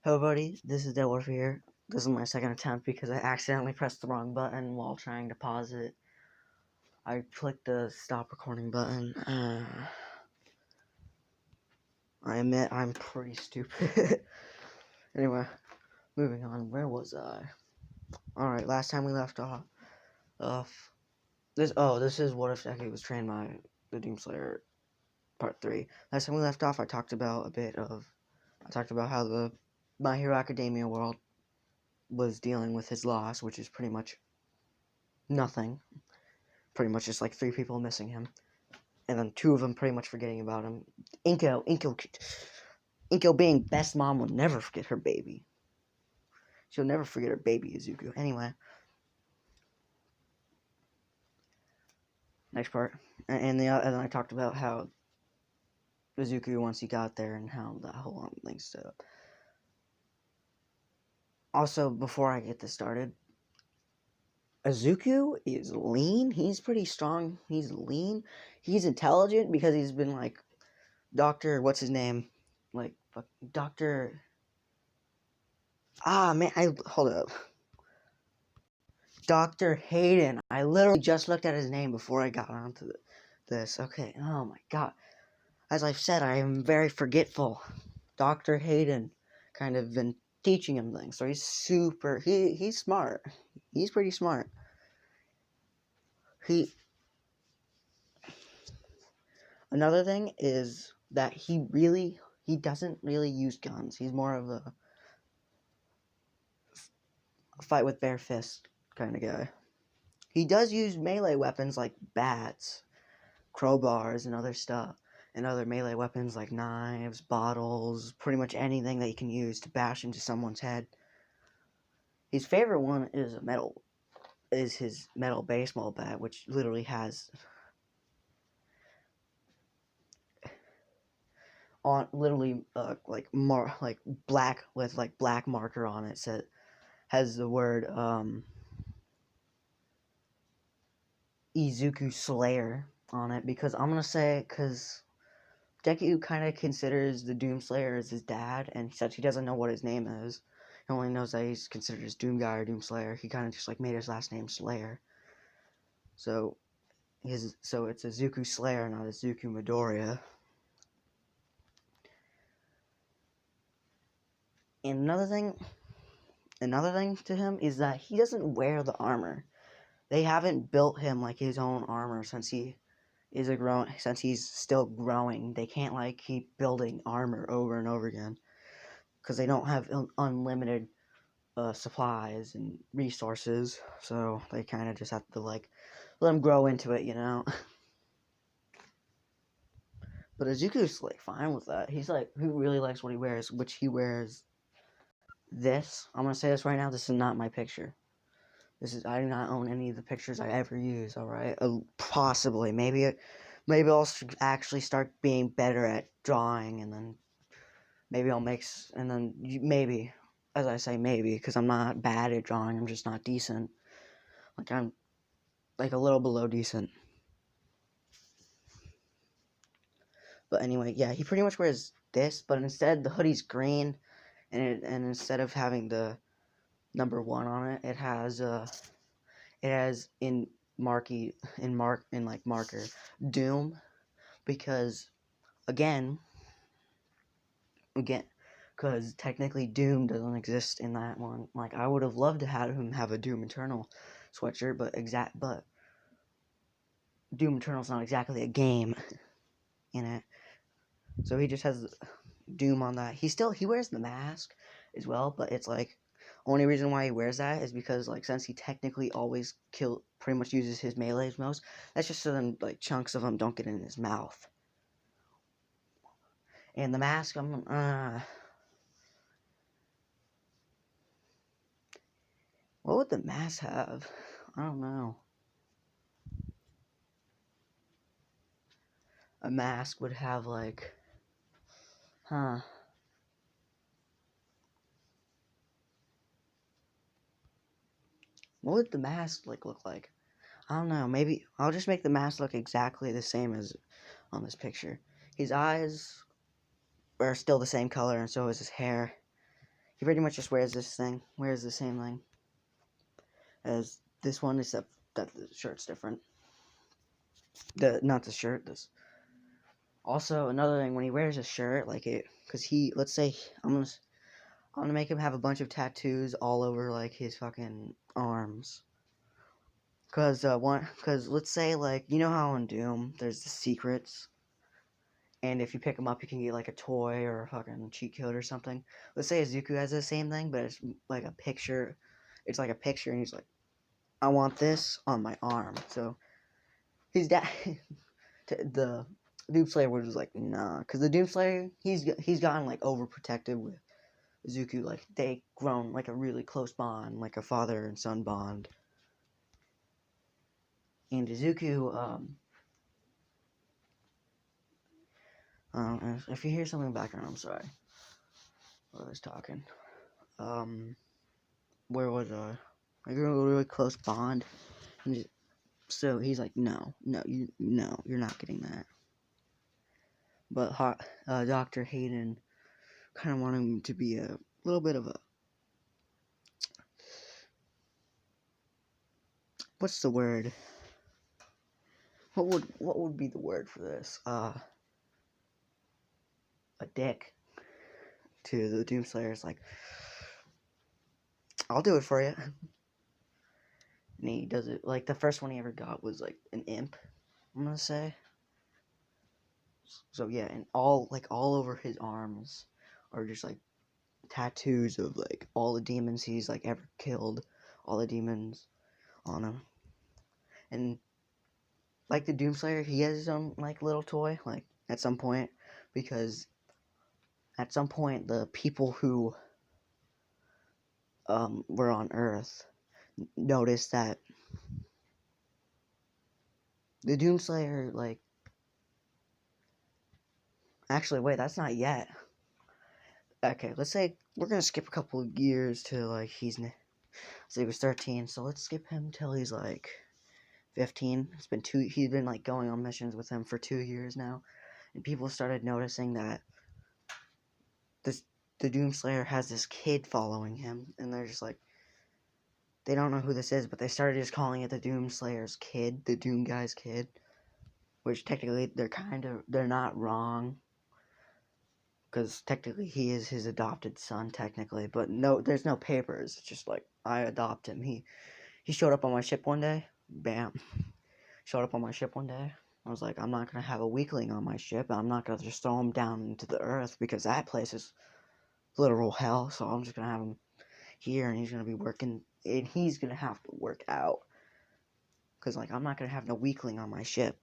Hello buddy, this is Devil here. This is my second attempt because I accidentally pressed the wrong button while trying to pause it. I clicked the stop recording button. I admit I'm pretty stupid. Anyway, moving on. Where was I? Alright, last time we left off. This is What If Deku Was Trained by the Doomslayer Part 3. Last time we left off, I talked about how the My Hero Academia world was dealing with his loss, which is pretty much nothing. Pretty much just like 3 people missing him. And then 2 of them pretty much forgetting about him. Inko being best mom will never forget her baby. She'll never forget her baby, Izuku. Anyway. Next part. And then I talked about how Izuku, once he got there, and how that whole thing set up. Also, before I get this started, Izuku is lean. He's pretty strong. He's lean. He's intelligent because he's been like Dr. What's his name? Like Dr. Hold up. Dr. Hayden. I literally just looked at his name before I got onto this. Okay. Oh my god. As I've said, I am very forgetful. Dr. Hayden kind of been teaching him things. So he's smart. He's pretty smart. Another thing is that he doesn't really use guns. He's more of a fight with bare fist kind of guy. He does use melee weapons like bats, crowbars, and other stuff, and other melee weapons like knives, bottles, pretty much anything that you can use to bash into someone's head. His favorite one is his metal baseball bat, which literally has black with black marker on it. Has the word Izuku Slayer on it, because Deku kind of considers the Doomslayer as his dad, and he said he doesn't know what his name is. He only knows that he's considered as Doom Guy or Doomslayer. He kind of just made his last name Slayer. So it's Izuku Slayer, not Izuku Midoriya. And another thing to him is that he doesn't wear the armor. They haven't built him like his own armor since he's still growing. They can't keep building armor over and over again because they don't have unlimited supplies and resources. So they kind of just have to let him grow into it, you know. But Izuku's fine with that. He's who really likes what he wears, which he wears this. I'm gonna say this right now. This is not my picture. I do not own any of the pictures I ever use. All right, possibly maybe I'll actually start being better at drawing, and then maybe maybe, as I say maybe, because I'm not bad at drawing. I'm just not decent. I'm a little below decent. But anyway, yeah, he pretty much wears this, but instead the hoodie's green, and instead of having the number 1 on it, it has marker Doom, because again because technically Doom doesn't exist in that one. I would have loved to have him have a Doom Eternal sweatshirt, but Doom Eternal's not exactly a game in it. So he just has Doom on that. He wears the mask as well, but it's only reason why he wears that is because since he technically always pretty much uses his melees most, that's just so then chunks of them don't get in his mouth. And the mask, what would the mask have? I don't know. A mask would have what would the mask look like? I don't know. Maybe I'll just make the mask look exactly the same as on this picture. His eyes are still the same color, and so is his hair. He pretty much just wears the same thing as this one, except that the shirt's different. Not the shirt. This. Also, another thing, when he wears a shirt, like because let's say I'm gonna make him have a bunch of tattoos all over like his fucking arms. Cause let's say like you know how in Doom there's the secrets, and if you pick them up you can get like a toy or a fucking cheat code or something. Let's say Izuku has the same thing, but it's like a picture. It's like a picture, and he's like, I want this on my arm. So his dad, the Doomslayer was just like, nah, because the Doomslayer he's gotten like overprotective with Izuku. Like they grown like a really close bond, like a father and son bond. And Izuku, if you hear something in the background, I'm sorry. I was talking. Where was I? Like a really close bond. So he's like, no, you're not getting that. But Dr. Hayden kind of wanted him to be a little bit of a, what's the word? What would be the word for this? A dick to the Doomslayers. Like, I'll do it for you. And he does it. Like the first one he ever got was like an imp, I'm gonna say. So yeah, and all over his arms are just like tattoos of like all the demons he's like ever killed, all the demons on him. And like the Doomslayer, he has his own like little toy, like at some point, because at some point the people who were on Earth noticed that the Doomslayer, like, actually wait, that's not yet. Okay, let's say we're gonna skip a couple of years to like so he was 13, so let's skip him till he's like 15. He's been like going on missions with him for 2 years now, and people started noticing that the Doomslayer has this kid following him, and they're just like, they don't know who this is, but they started just calling it the Doomslayer's kid, the Doom guy's kid, which technically they're not wrong, because technically he is his adopted son, technically, but no, there's no papers. It's just like, I adopt him. He showed up on my ship one day, bam, showed up on my ship one day. I was like, I'm not gonna have a weakling on my ship, and I'm not gonna just throw him down into the earth, because that place is literal hell, so I'm just gonna have him here, and he's gonna be working, and he's gonna have to work out, because like I'm not gonna have no weakling on my ship.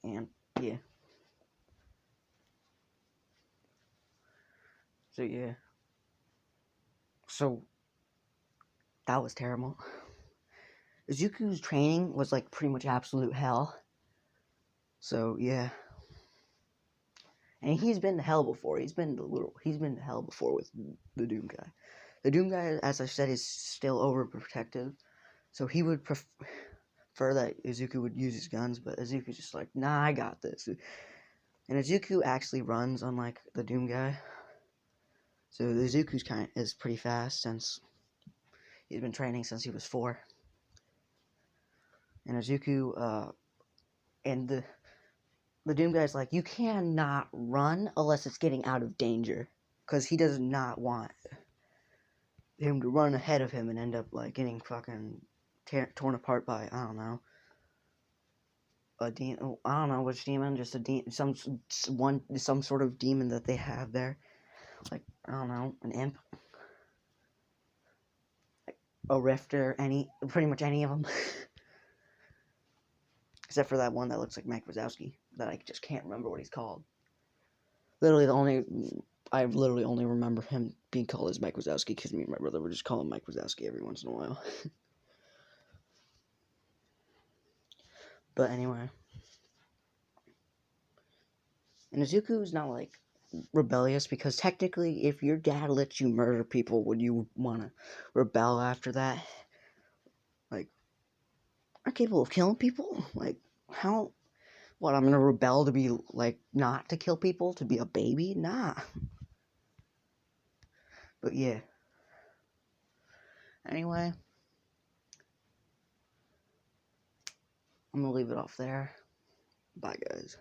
And yeah, so that was terrible. Izuku's training was like pretty much absolute hell. So yeah, and he's been to hell before. He's been to hell before with the Doom guy. The Doom guy, as I said, is still overprotective, so he would prefer that Izuku would use his guns, but Izuku's just like, nah, I got this. And Izuku actually runs, unlike the Doom guy. So Izuku's is pretty fast since he's been training since he was 4. And Izuku, and the Doom guy's like, you cannot run unless it's getting out of danger, because he does not want him to run ahead of him and end up like getting fucking torn apart by, I don't know, a demon. I don't know which demon, just a demon, some sort of demon that they have there, like, I don't know, an imp, like a rifter, pretty much any of them. Except for that one that looks like Mike Wazowski, that I just can't remember what he's called. I literally only remember him being called as Mike Wazowski because me and my brother would just call him Mike Wazowski every once in a while. But anyway. And Izuku's not like rebellious, because technically if your dad lets you murder people, would you want to rebel after that? Like, I'm capable of killing people? Like, how? What, I'm gonna rebel to be like not to kill people, to be a baby? Nah. But yeah. Anyway, I'm gonna leave it off there. Bye, guys.